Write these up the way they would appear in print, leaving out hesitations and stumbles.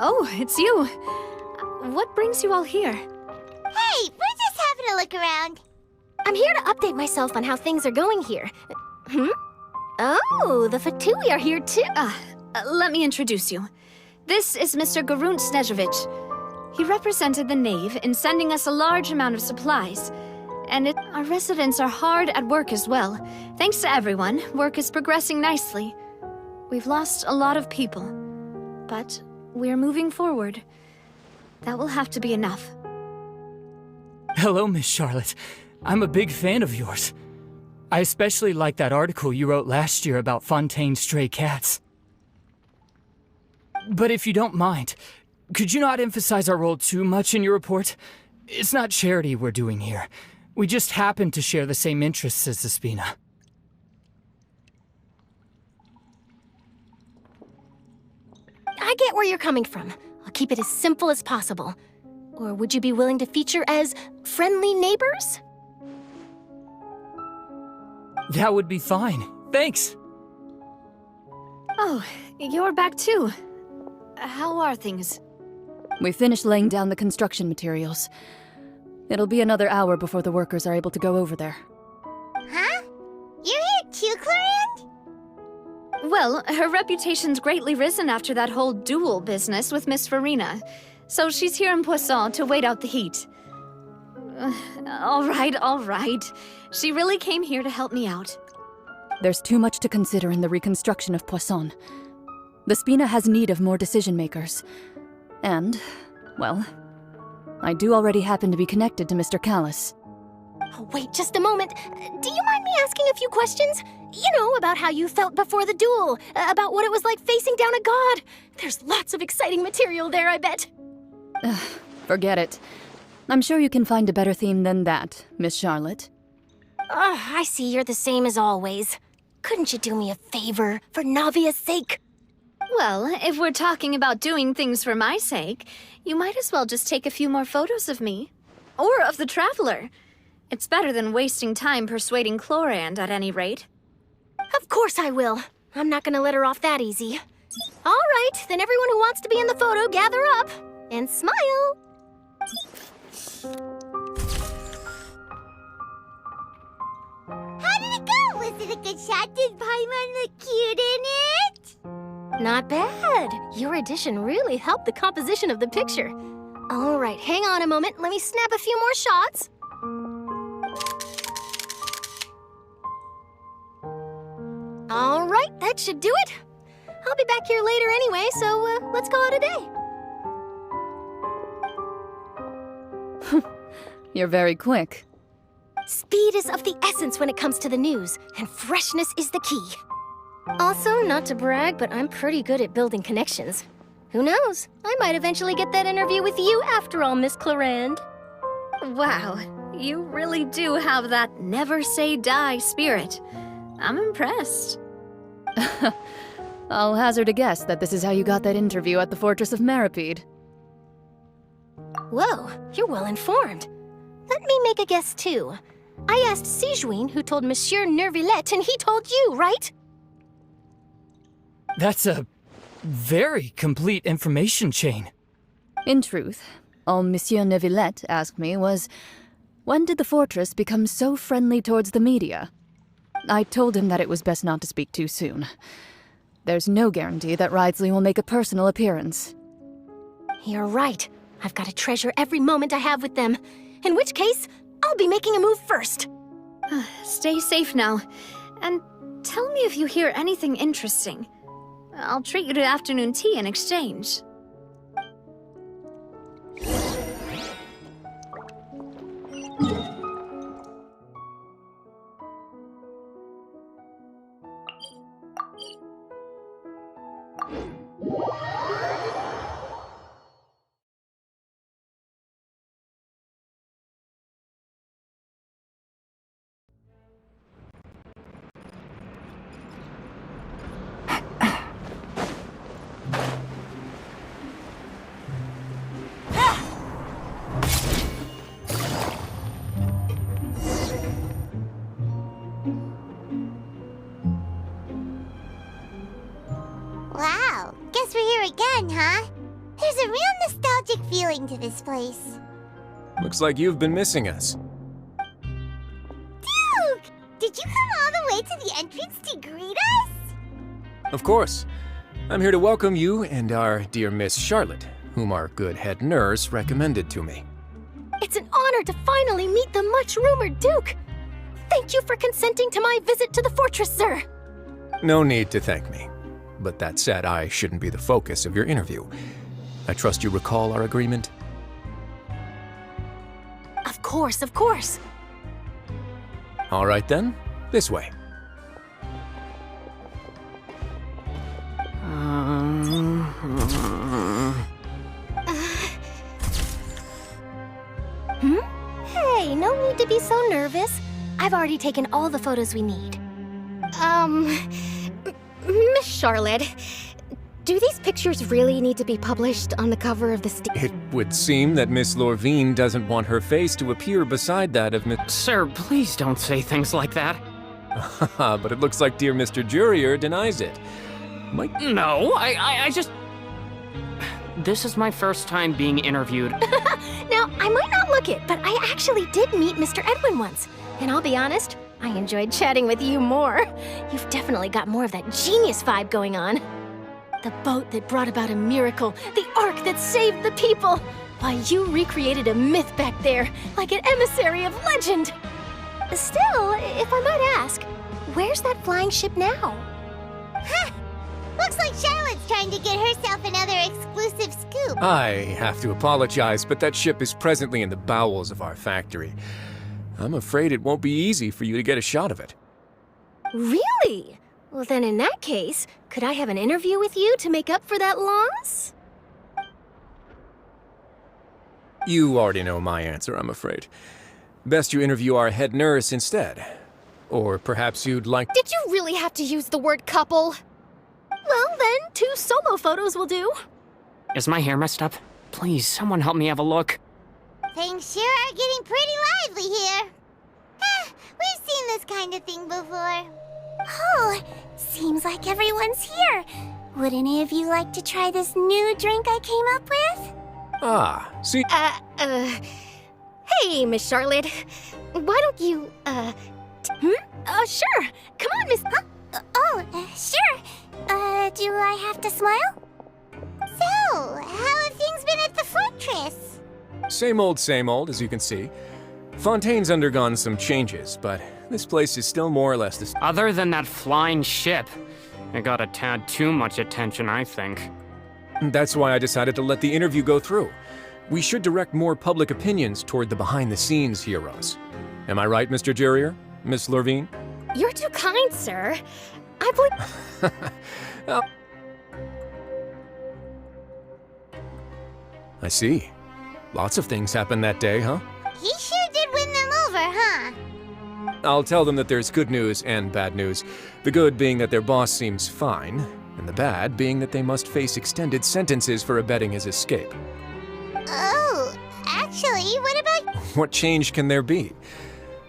Oh, it's you. What brings you all here? Hey, we're just having a look around. I'm here to update myself on how things are going here. Oh, the Fatui are here too. Let me introduce you. This is Mr. Garunt Snezhevich. He represented the Knave in sending us a large amount of supplies. And our residents are hard at work as well. Thanks to everyone, work is progressing nicely. We've lost a lot of people, but we're moving forward. That will have to be enough. Hello, Miss Charlotte. I'm a big fan of yours. I especially like that article you wrote last year about Fontaine's stray cats. But if you don't mind, could you not emphasize our role too much in your report? It's not charity we're doing here. We just happen to share the same interests as the Spina. I get where you're coming from. I'll keep it as simple as possible. Or would you be willing to feature as friendly neighbors? That would be fine. Thanks. Oh, you're back too. How are things? We finished laying down the construction materials. It'll be another hour before the workers are able to go over there. Huh? You're here too, Clorand? Well, her reputation's greatly risen after that whole duel business with Miss Farina. So she's here in Poisson to wait out the heat. All right. She really came here to help me out. There's too much to consider in the reconstruction of Poisson. The Spina has need of more decision-makers. And, well, I do already happen to be connected to Mr. Callis. Oh, wait just a moment. Do you mind me asking a few questions? You know, about how you felt before the duel, about what it was like facing down a god. There's lots of exciting material there, I bet. Forget it. I'm sure you can find a better theme than that, Miss Charlotte. I see you're the same as always. Couldn't you do me a favor, for Navia's sake? Well, if we're talking about doing things for my sake, you might as well just take a few more photos of me. Or of the Traveler. It's better than wasting time persuading Clorand, at any rate. Of course I will. I'm not gonna let her off that easy. All right, then everyone who wants to be in the photo, gather up. And smile. How did it go? Was it a good shot? Did Paimon look cute in it? Not bad. Your addition really helped the composition of the picture. All right, hang on a moment. Let me snap a few more shots. All right, that should do it. I'll be back here later anyway, so let's call it a day. You're very quick. Speed is of the essence when it comes to the news, and freshness is the key. Also, not to brag, but I'm pretty good at building connections. Who knows? I might eventually get that interview with you after all, Miss Clorand. Wow, you really do have that never say die spirit. I'm impressed. I'll hazard a guess that this is how you got that interview at the Fortress of Meripede. Whoa, you're well informed. Let me make a guess too. I asked Sijuin, who told Monsieur Nervillet, and he told you, right? That's a very complete information chain. In truth, all Monsieur Nervillet asked me was, when did the fortress become so friendly towards the media? I told him that it was best not to speak too soon. There's no guarantee that Ridsley will make a personal appearance. You're right. I've got to treasure every moment I have with them. In which case, I'll be making a move first. Stay safe now. And tell me if you hear anything interesting. I'll treat you to afternoon tea in exchange. huh? There's a real nostalgic feeling to this place. Looks like you've been missing us. Duke! Did you come all the way to the entrance to greet us? Of course. I'm here to welcome you and our dear Miss Charlotte, whom our good head nurse recommended to me. It's an honor to finally meet the much-rumored Duke. Thank you for consenting to my visit to the fortress, sir. No need to thank me. But that said, I shouldn't be the focus of your interview. I trust you recall our agreement? Of course, of course. All right then, this way. Hey, no need to be so nervous. I've already taken all the photos we need. Miss Charlotte, do these pictures really need to be published on the cover of the It would seem that Miss Lorvine doesn't want her face to appear beside that of Miss... Sir, please don't say things like that. But it looks like dear Mr. Jurier denies it. No, I just... This is my first time being interviewed. Now, I might not look it, but I actually did meet Mr. Edwin once. And I'll be honest, I enjoyed chatting with you more. You've definitely got more of that genius vibe going on. The boat that brought about a miracle, the ark that saved the people. Why, you recreated a myth back there, like an emissary of legend. Still, if I might ask, where's that flying ship now? Huh! Looks like Charlotte's trying to get herself another exclusive scoop. I have to apologize, but that ship is presently in the bowels of our factory. I'm afraid it won't be easy for you to get a shot of it. Really? Well, then in that case, could I have an interview with you to make up for that loss? You already know my answer, I'm afraid. Best you interview our head nurse instead. Or perhaps you'd like... Did you really have to use the word couple? Well, then, 2 solo photos will do. Is my hair messed up? Please, someone help me have a look. Things sure are getting pretty lively here. We've seen this kind of thing before. Oh, seems like everyone's here. Would any of you like to try this new drink I came up with? Ah, see... Hey, Miss Charlotte. Why don't you, sure. Come on, Miss... Sure. Do I have to smile? So, how have things been at the fortress? Same old, as you can see. Fontaine's undergone some changes, but this place is still more or less the same. Other than that flying ship, it got a tad too much attention, I think. That's why I decided to let the interview go through. We should direct more public opinions toward the behind-the-scenes heroes. Am I right, Mr. Jurier? Miss Lorvine? You're too kind, sir. I believe... I see. Lots of things happened that day, huh? He sure did win them over, huh? I'll tell them that there's good news and bad news. The good being that their boss seems fine, and the bad being that they must face extended sentences for abetting his escape. Oh, actually, what about... What change can there be?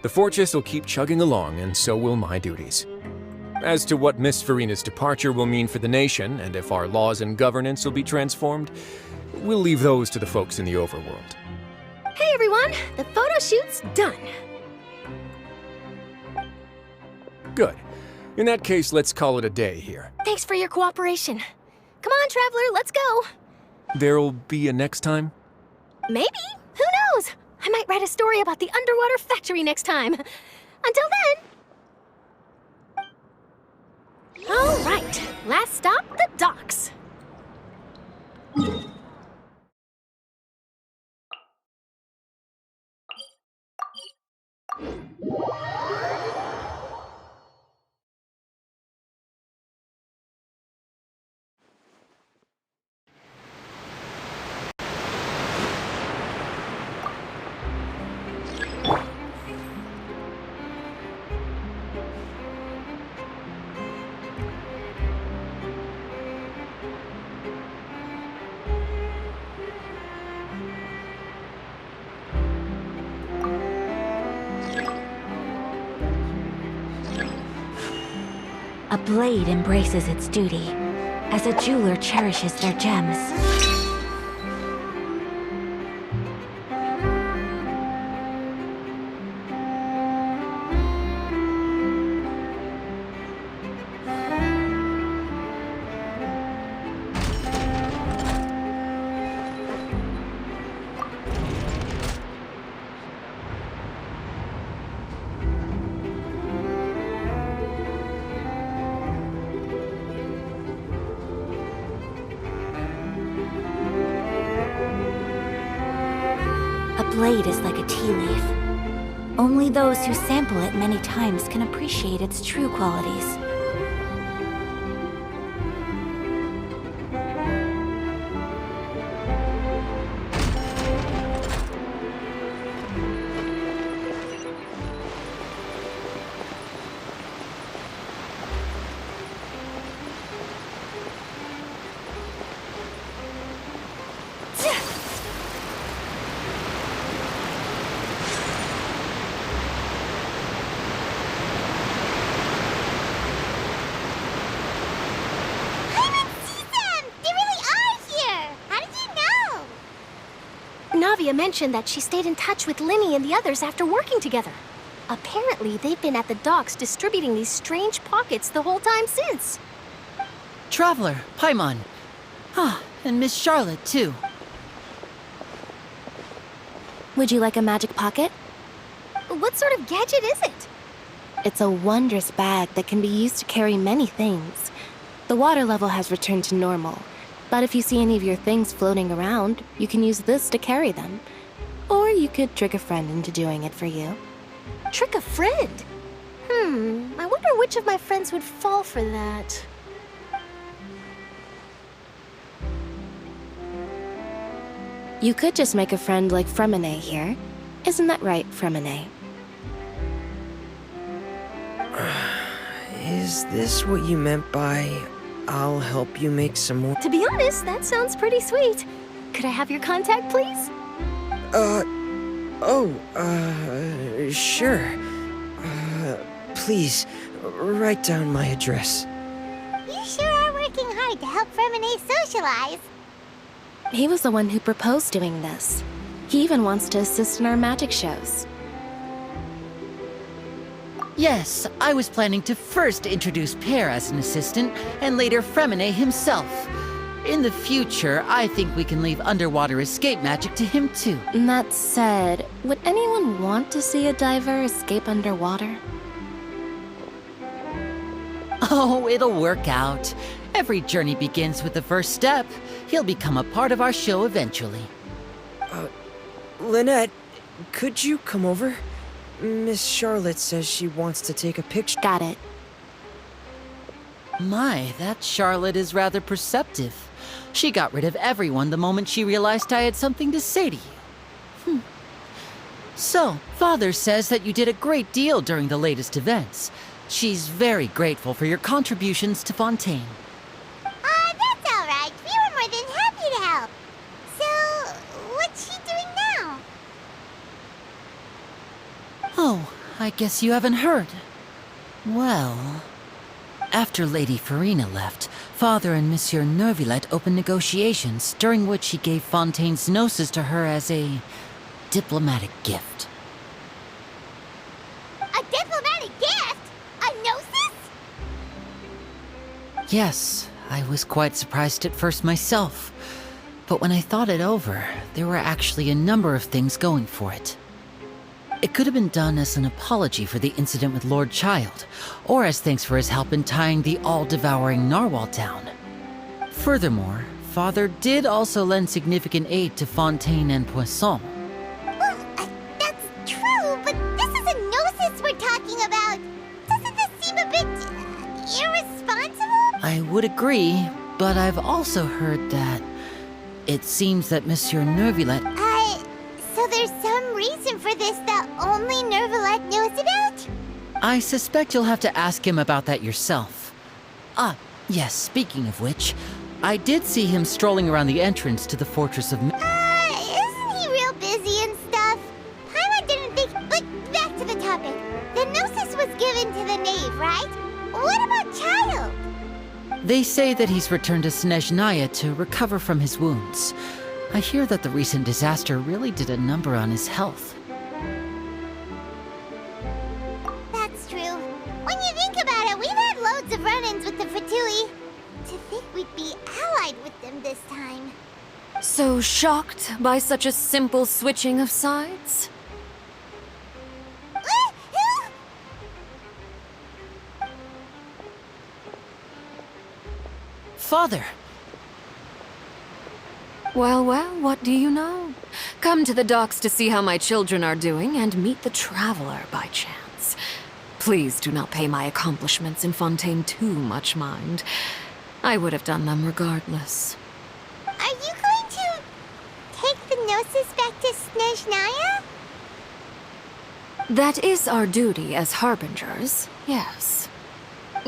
The fortress will keep chugging along, and so will my duties. As to what Miss Farina's departure will mean for the nation, and if our laws and governance will be transformed, we'll leave those to the folks in the overworld. Hey, everyone. The photo shoot's done. Good. In that case, let's call it a day here. Thanks for your cooperation. Come on, Traveler, let's go. There'll be a next time? Maybe. Who knows? I might write a story about the underwater factory next time. Until then... All right, last stop, the docks. A blade embraces its duty. as a jeweler cherishes their gems. A blade is like a tea leaf. Only those who sample it many times can appreciate its true qualities. Navia mentioned that she stayed in touch with Linny and the others after working together. Apparently, they've been at the docks distributing these strange pockets the whole time since. Traveler, Paimon. Ah, and Miss Charlotte, too. Would you like a magic pocket? What sort of gadget is it? It's a wondrous bag that can be used to carry many things. The water level has returned to normal, but if you see any of your things floating around, you can use this to carry them. Or you could trick a friend into doing it for you. Trick a friend? I wonder which of my friends would fall for that. You could just make a friend like Fremine here. Isn't that right, Fremine? Is this what you meant by, I'll help you make some more? To be honest, that sounds pretty sweet. Could I have your contact, please? Sure. Please, write down my address. You sure are working hard to help Fremine socialize. He was the one who proposed doing this. He even wants to assist in our magic shows. Yes, I was planning to first introduce Pear as an assistant, and later Fremine himself. In the future, I think we can leave underwater escape magic to him too. That said, would anyone want to see a diver escape underwater? Oh, it'll work out. Every journey begins with the first step. He'll become a part of our show eventually. Lynette, could you come over? Miss Charlotte says she wants to take a picture. Got it. My, that Charlotte is rather perceptive. She got rid of everyone the moment she realized I had something to say to you. So, Father says that you did a great deal during the latest events. She's very grateful for your contributions to Fontaine. That's all right. We were more than happy to help. So, what's she doing now? Oh, I guess you haven't heard. Well, after Lady Farina left, Father and Monsieur Neuvillette opened negotiations, during which he gave Fontaine's gnosis to her as a diplomatic gift. A diplomatic gift? A gnosis? Yes, I was quite surprised at first myself. But when I thought it over, there were actually a number of things going for it. It could have been done as an apology for the incident with Lord Child, or as thanks for his help in tying the all-devouring narwhal down. Furthermore, Father did also lend significant aid to Fontaine and Poisson. Well, that's true, but this is a gnosis we're talking about. Doesn't this seem a bit irresponsible? I would agree, but I've also heard that it seems that Monsieur Neuvillette... So there's some reason for this that only Neuvillette knows about? I suspect you'll have to ask him about that yourself. Ah, yes, speaking of which, I did see him strolling around the entrance to the Fortress of... Isn't he real busy and stuff? Paimon didn't think... But back to the topic. The gnosis was given to the knave, right? What about Child? They say that he's returned to Snezhnaya to recover from his wounds. I hear that the recent disaster really did a number on his health. That's true. When you think about it, we've had loads of run-ins with the Fatui. To think we'd be allied with them this time. So shocked by such a simple switching of sides? Father! Well, what do you know? Come to the docks to see how my children are doing and meet the Traveler by chance. Please do not pay my accomplishments in Fontaine too much mind. I would have done them regardless. Are you going to take the Gnosis back to Snezhnaya? That is our duty as harbingers, yes.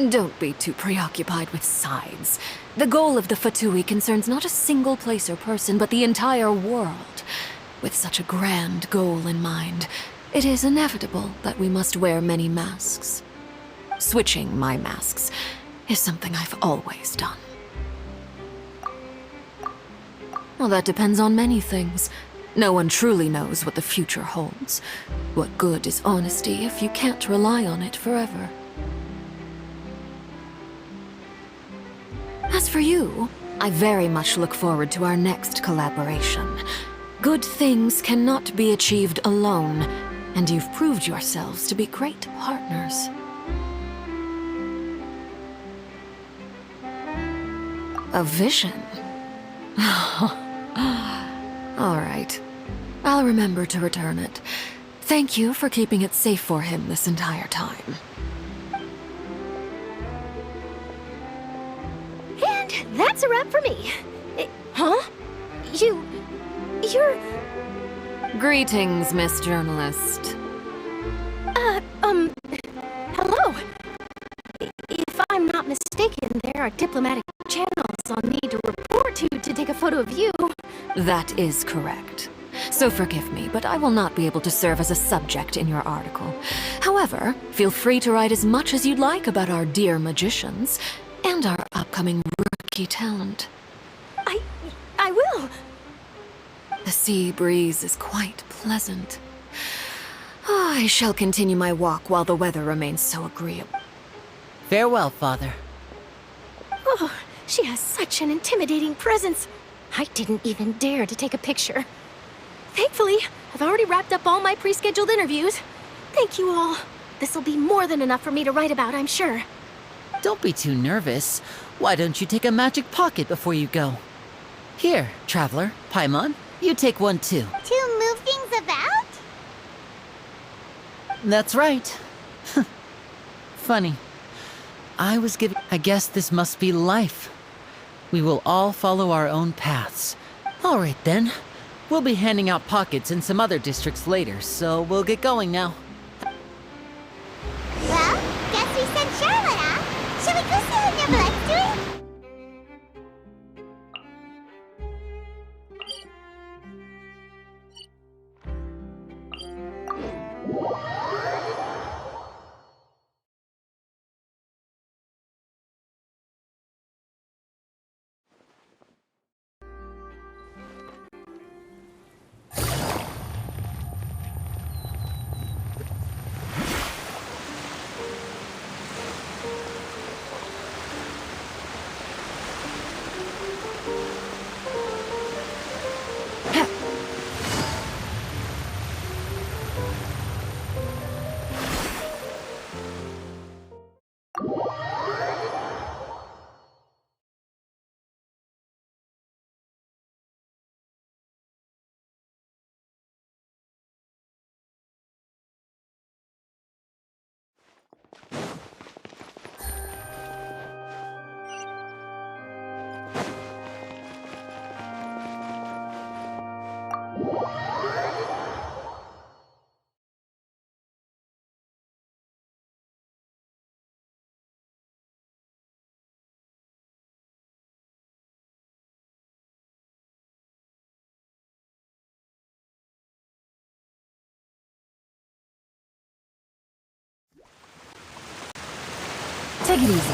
Don't be too preoccupied with sides. The goal of the Fatui concerns not a single place or person, but the entire world. With such a grand goal in mind, it is inevitable that we must wear many masks. Switching my masks is something I've always done. Well, that depends on many things. No one truly knows what the future holds. What good is honesty if you can't rely on it forever? As for you, I very much look forward to our next collaboration. Good things cannot be achieved alone, and you've proved yourselves to be great partners. A vision? All right. I'll remember to return it. Thank you for keeping it safe for him this entire time. And that's a wrap for me. Huh? You're... Greetings, Miss Journalist. Hello. If I'm not mistaken, there are diplomatic channels I'll need to report to take a photo of you. That is correct. So forgive me, but I will not be able to serve as a subject in your article. However, feel free to write as much as you'd like about our dear magicians and our upcoming rookie talent. I will. The sea breeze is quite pleasant. I shall continue my walk while the weather remains so agreeable. Farewell, Father. Oh, she has such an intimidating presence. I didn't even dare to take a picture. Thankfully, I've already wrapped up all my pre-scheduled interviews. Thank you all. This'll be more than enough for me to write about, I'm sure. Don't be too nervous. Why don't you take a magic pocket before you go? Here, Traveler, Paimon, you take one too. To move things about? That's right. Funny. I guess this must be life. We will all follow our own paths. All right then. We'll be handing out pockets in some other districts later, so we'll get going now. Well, guess we sent Charlotte off. Shall we go see what Neverlette's doing? Take it easy.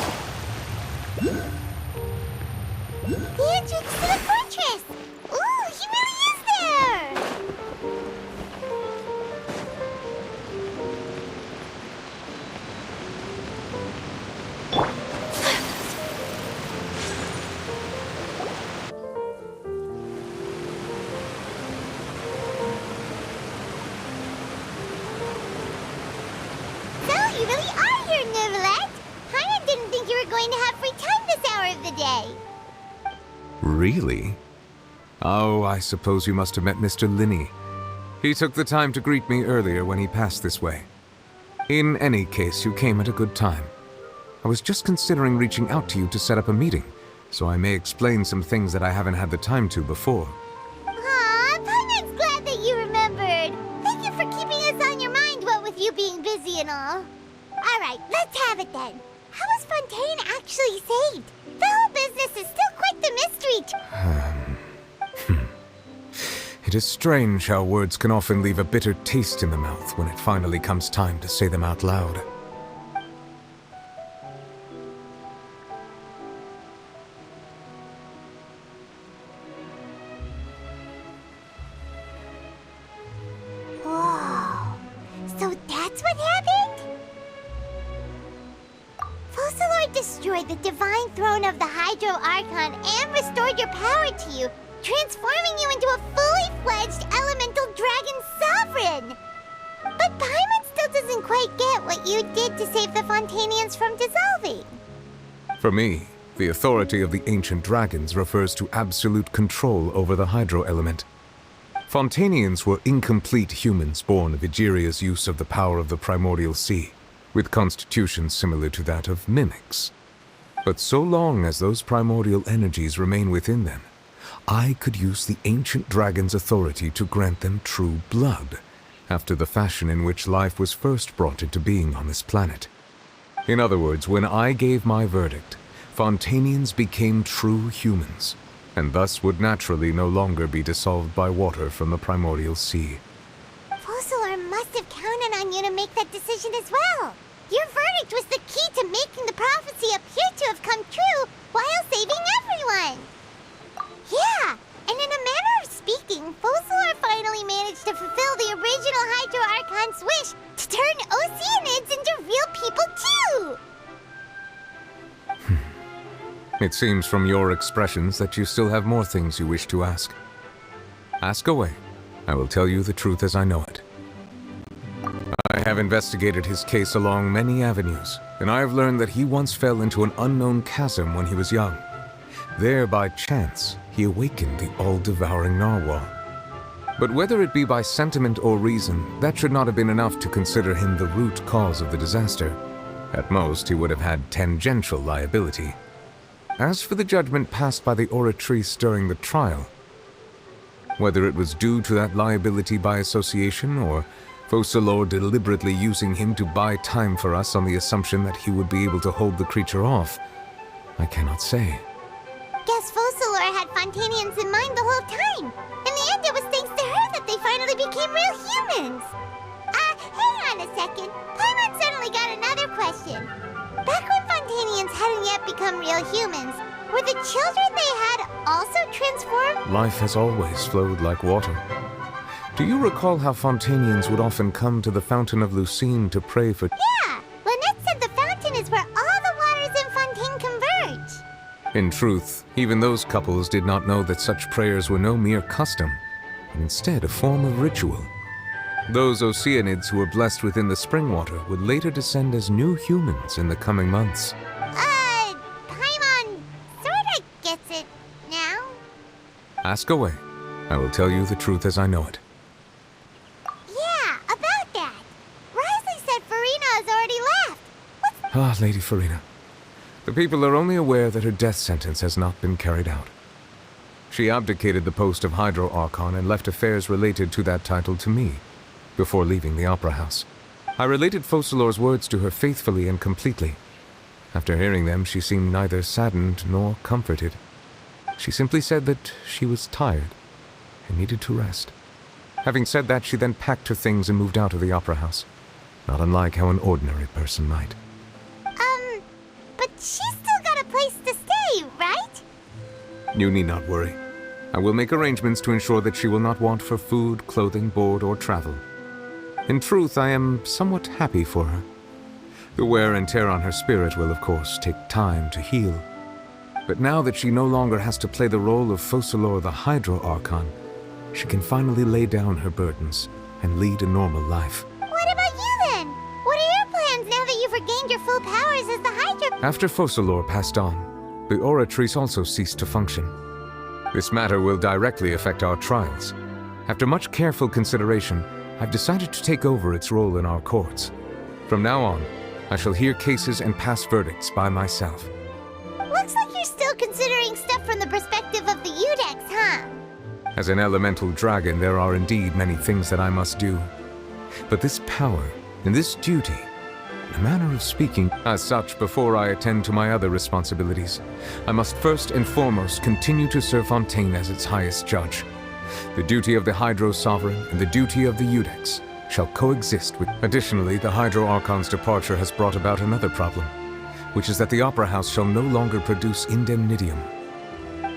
were going to have free time this hour of the day. Really? Oh, I suppose you must have met Mr. Linney. He took the time to greet me earlier when he passed this way. In any case, you came at a good time. I was just considering reaching out to you to set up a meeting, so I may explain some things that I haven't had the time to before. Aw, Paimon's glad that you remembered. Thank you for keeping us on your mind, what with you being busy and all. Alright, let's have it then. How was Fontaine actually saved? The whole business is still quite the mystery. It is strange how words can often leave a bitter taste in the mouth when it finally comes time to say them out loud. Whoa. So that's what happened? Focalor destroyed the divine throne of the Hydro Archon and restored your power to you, transforming you into a fully fledged elemental dragon sovereign! But Paimon still doesn't quite get what you did to save the Fontanians from dissolving. For me, the authority of the ancient dragons refers to absolute control over the hydro element. Fontanians were incomplete humans born of Egeria's use of the power of the primordial sea, with constitutions similar to that of mimics. But so long as those primordial energies remain within them, I could use the ancient dragon's authority to grant them true blood, after the fashion in which life was first brought into being on this planet. In other words, when I gave my verdict, Fontanians became true humans, and thus would naturally no longer be dissolved by water from the primordial sea. Focalor must have counted on you to make that decision as well. Your verdict was the key to making the prophecy appear to have come true while saving everyone. Yeah, and in a manner of speaking, Focalor finally managed to fulfill the original Hydro Archon's wish to turn Oceanids into real people too! It seems from your expressions that you still have more things you wish to ask. Ask away. I will tell you the truth as I know it. I have investigated his case along many avenues, and I have learned that he once fell into an unknown chasm when he was young. There, by chance, he awakened the all-devouring narwhal. But whether it be by sentiment or reason, that should not have been enough to consider him the root cause of the disaster. At most, he would have had tangential liability. As for the judgment passed by the Oratrice during the trial, whether it was due to that liability by association, or Focalor deliberately using him to buy time for us on the assumption that he would be able to hold the creature off, I cannot say. Guess Focalor had Fontanians in mind the whole time. In the end, it was thanks to her that they finally became real humans. Hang on a second. Paimon suddenly got another question. Back when Fontanians hadn't yet become real humans, were the children they had also transformed? Life has always flowed like water. Do you recall how Fontanians would often come to the Fountain of Lucine to pray for— Yeah! Lynette said the fountain is where all the waters in Fontaine converge. In truth, even those couples did not know that such prayers were no mere custom, but instead a form of ritual. Those Oceanids who were blessed within the spring water would later descend as new humans in the coming months. Paimon sorta gets it now. Ask away. I will tell you the truth as I know it. Yeah, about that. Risley said Farina has already left. Ah, Lady Farina. The people are only aware that her death sentence has not been carried out. She abdicated the post of Hydro Archon and left affairs related to that title to me, before leaving the Opera House. I related Focalor's words to her faithfully and completely. After hearing them, she seemed neither saddened nor comforted. She simply said that she was tired and needed to rest. Having said that, she then packed her things and moved out of the Opera House, not unlike how an ordinary person might. But she's still got a place to stay, right? You need not worry. I will make arrangements to ensure that she will not want for food, clothing, board, or travel. In truth, I am somewhat happy for her. The wear and tear on her spirit will, of course, take time to heal. But now that she no longer has to play the role of Focalor the Hydro Archon, she can finally lay down her burdens and lead a normal life. What about you then? What are your plans now that you've regained regained your full powers as the Hydra... After Focalor passed on, the Oratrice also ceased to function. This matter will directly affect our trials. After much careful consideration, I've decided to take over its role in our courts. From now on, I shall hear cases and pass verdicts by myself. Looks like you're still considering stuff from the perspective of the Udex, huh? As an elemental dragon, there are indeed many things that I must do. But this power and this duty, in a manner of speaking, as such, before I attend to my other responsibilities, I must first and foremost continue to serve Fontaine as its highest judge. The duty of the Hydro Sovereign and the duty of the Udex shall coexist with... Additionally, the Hydro Archon's departure has brought about another problem, which is that the Opera House shall no longer produce indemnitium.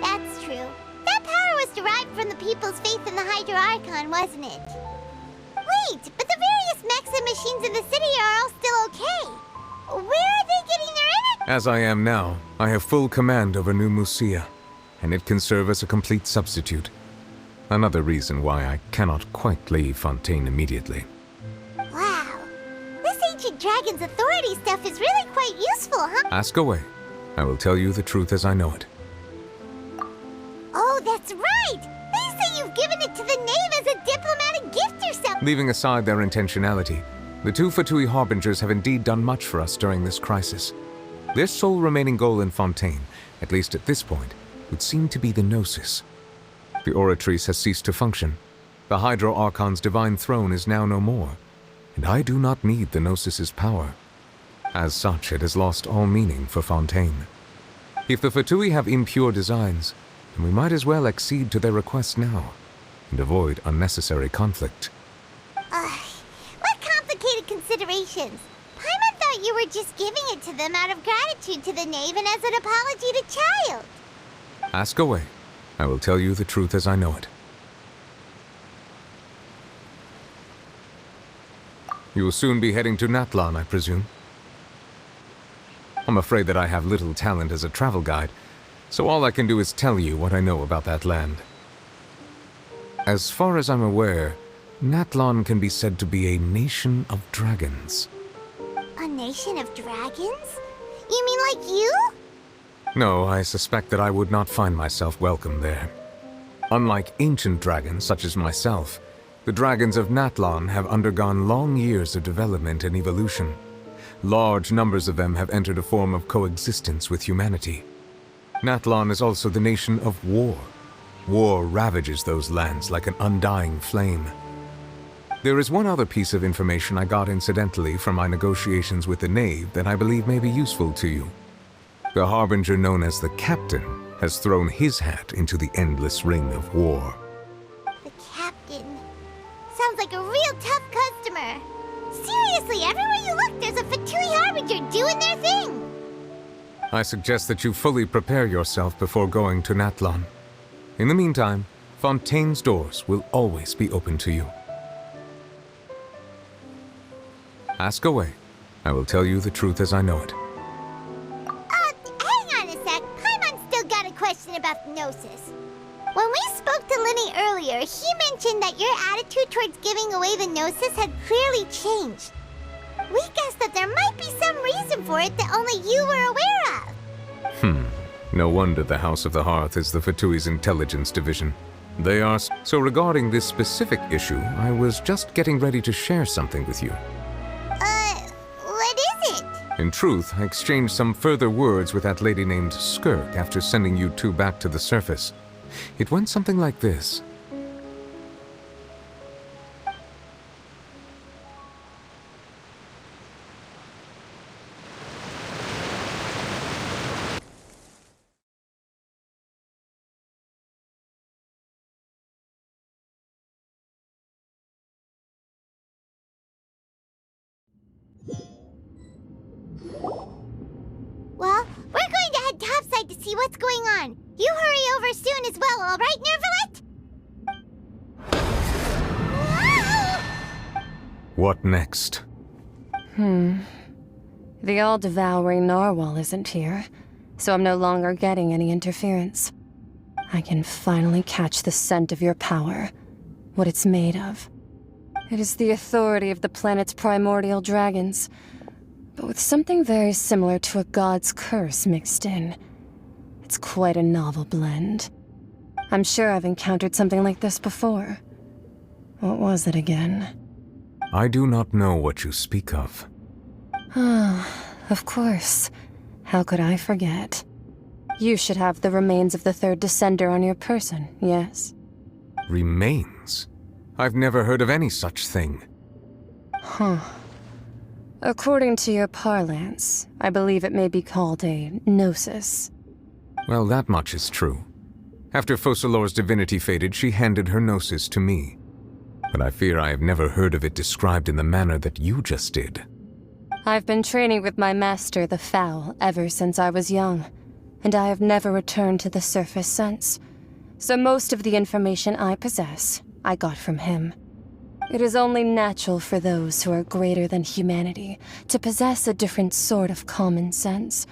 That's true. That power was derived from the people's faith in the Hydro Archon, wasn't it? Wait, but the various mechs and machines in the city are all still okay. Where are they getting their energy? As I am now, I have full command over New Musia, and it can serve as a complete substitute. Another reason why I cannot quite leave Fontaine immediately. Wow. This ancient dragon's authority stuff is really quite useful, huh? Ask away. I will tell you the truth as I know it. Oh, that's right! They say you've given it to the knave as a diplomatic gift or something! Leaving aside their intentionality, the two Fatui Harbingers have indeed done much for us during this crisis. Their sole remaining goal in Fontaine, at least at this point, would seem to be the Gnosis. The Oratrice has ceased to function. The Hydro Archon's divine throne is now no more, and I do not need the Gnosis's power. As such, it has lost all meaning for Fontaine. If the Fatui have impure designs, then we might as well accede to their request now, and avoid unnecessary conflict. What complicated considerations! Paimon thought you were just giving it to them out of gratitude to the knave and as an apology to Child. Ask away. I will tell you the truth as I know it. You will soon be heading to Natlan, I presume? I'm afraid that I have little talent as a travel guide, so all I can do is tell you what I know about that land. As far as I'm aware, Natlan can be said to be a nation of dragons. A nation of dragons? You mean like you? No, I suspect that I would not find myself welcome there. Unlike ancient dragons such as myself, the dragons of Natlan have undergone long years of development and evolution. Large numbers of them have entered a form of coexistence with humanity. Natlan is also the nation of war. War ravages those lands like an undying flame. There is one other piece of information I got incidentally from my negotiations with the knave that I believe may be useful to you. The Harbinger known as the Captain has thrown his hat into the endless ring of war. The Captain. Sounds like a real tough customer. Seriously, everywhere you look, there's a Fatui Harbinger doing their thing. I suggest that you fully prepare yourself before going to Natlan. In the meantime, Fontaine's doors will always be open to you. Ask away. I will tell you the truth as I know it. Hang on a sec. Paimon's still got a question about the Gnosis. When we spoke to Linny earlier, he mentioned that your attitude towards giving away the Gnosis had clearly changed. We guessed that there might be some reason for it that only you were aware of. No wonder the House of the Hearth is the Fatui's intelligence division. They are... So regarding this specific issue, I was just getting ready to share something with you. What is it? In truth, I exchanged some further words with that lady named Skirk after sending you two back to the surface. It went something like this. Well, we're going to head topside to see what's going on. You hurry over soon as well, all right, Nervalet? What next? The all-devouring narwhal isn't here, so I'm no longer getting any interference. I can finally catch the scent of your power, what it's made of. It is the authority of the planet's primordial dragons. but with something very similar to a god's curse mixed in. It's quite a novel blend. I'm sure I've encountered something like this before. What was it again? I do not know what you speak of. Of course. How could I forget? You should have the remains of the third descender on your person, yes? Remains? I've never heard of any such thing. Huh. According to your parlance, I believe it may be called a gnosis. Well, that much is true. After Focalor's divinity faded, she handed her gnosis to me. But I fear I have never heard of it described in the manner that you just did. I've been training with my master, the Foul, ever since I was young, and I have never returned to the surface since. So most of the information I possess, I got from him. It is only natural for those who are greater than humanity to possess a different sort of common sense,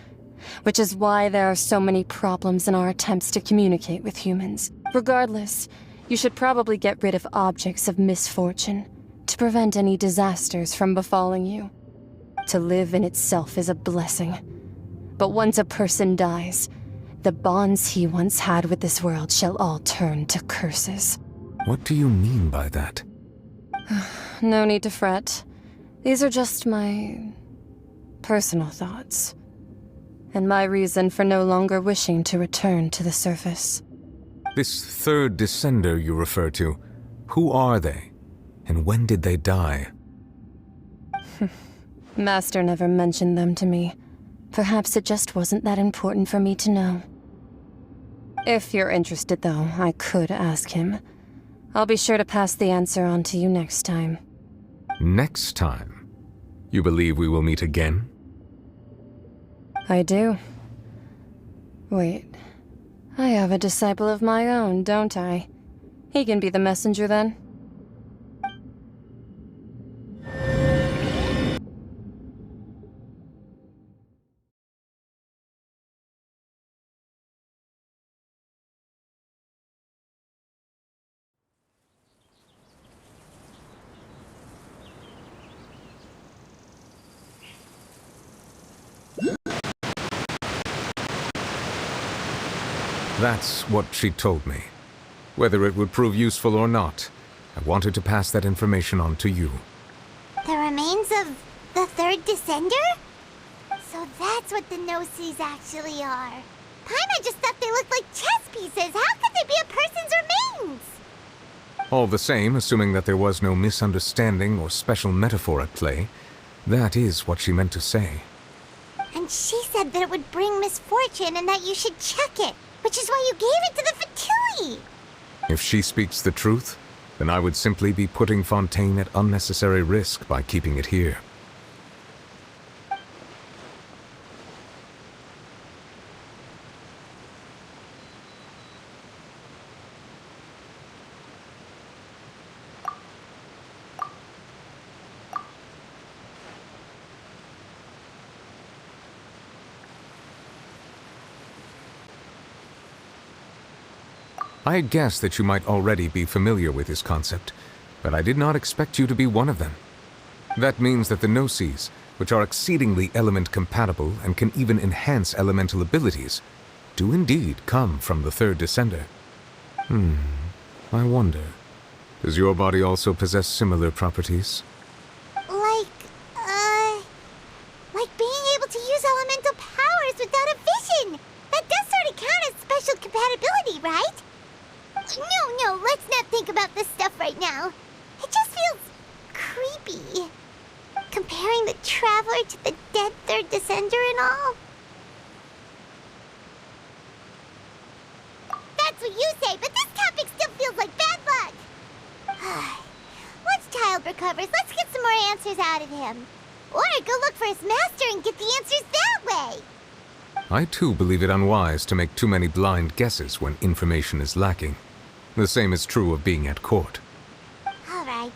which is why there are so many problems in our attempts to communicate with humans. Regardless, you should probably get rid of objects of misfortune to prevent any disasters from befalling you. To live in itself is a blessing. But once a person dies, the bonds he once had with this world shall all turn to curses. What do you mean by that? No need to fret. These are just my personal thoughts, and my reason for no longer wishing to return to the surface. This third descender you refer to, who are they? And when did they die? Master never mentioned them to me. Perhaps it just wasn't that important for me to know. If you're interested, though, I could ask him. I'll be sure to pass the answer on to you next time. Next time? You believe we will meet again? I do. Wait. I have a disciple of my own, don't I? He can be the messenger then. That's what she told me. Whether it would prove useful or not, I wanted to pass that information on to you. The remains of the third descender? So that's what the Gnosis actually are. Paimon just thought they looked like chess pieces. How could they be a person's remains? All the same, assuming that there was no misunderstanding or special metaphor at play, that is what she meant to say. And she said that it would bring misfortune and that you should check it, which is why you gave it to the Fatui. If she speaks the truth, then I would simply be putting Fontaine at unnecessary risk by keeping it here. I had guessed that you might already be familiar with this concept, but I did not expect you to be one of them. That means that the Gnosis, which are exceedingly element-compatible and can even enhance elemental abilities, do indeed come from the third descender. I wonder, does your body also possess similar properties? Like being able to use elemental powers without a vision! That does sort of count as special compatibility, right? No, let's not think about this stuff right now. It just feels creepy. Comparing the Traveler to the dead third descender and all. That's what you say, but this topic still feels like bad luck. Once Child recovers, let's get some more answers out of him. Or go look for his master and get the answers that way. I too believe it unwise to make too many blind guesses when information is lacking. The same is true of being at court. All right.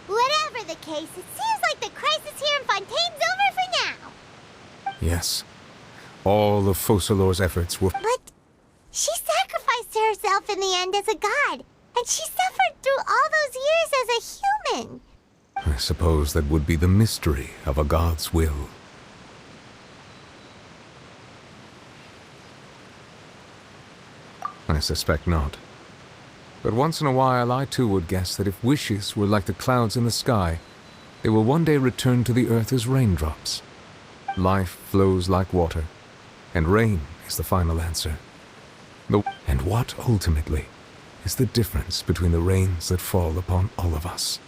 Whatever the case, it seems like the crisis here in Fontaine's over for now. Yes. All of Focalor's efforts were... But she sacrificed herself in the end as a god, and she suffered through all those years as a human. I suppose that would be the mystery of a god's will. I suspect not. But once in a while, I too would guess that if wishes were like the clouds in the sky, they will one day return to the earth as raindrops. Life flows like water, and rain is the final answer. And what, ultimately, is the difference between the rains that fall upon all of us?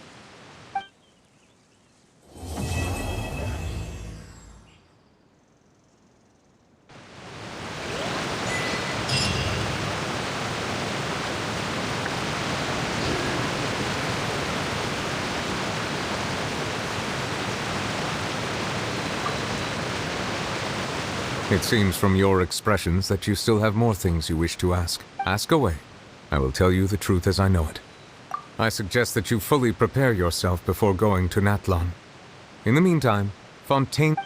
It seems from your expressions that you still have more things you wish to ask. Ask away. I will tell you the truth as I know it. I suggest that you fully prepare yourself before going to Natlan. In the meantime, Fontaine...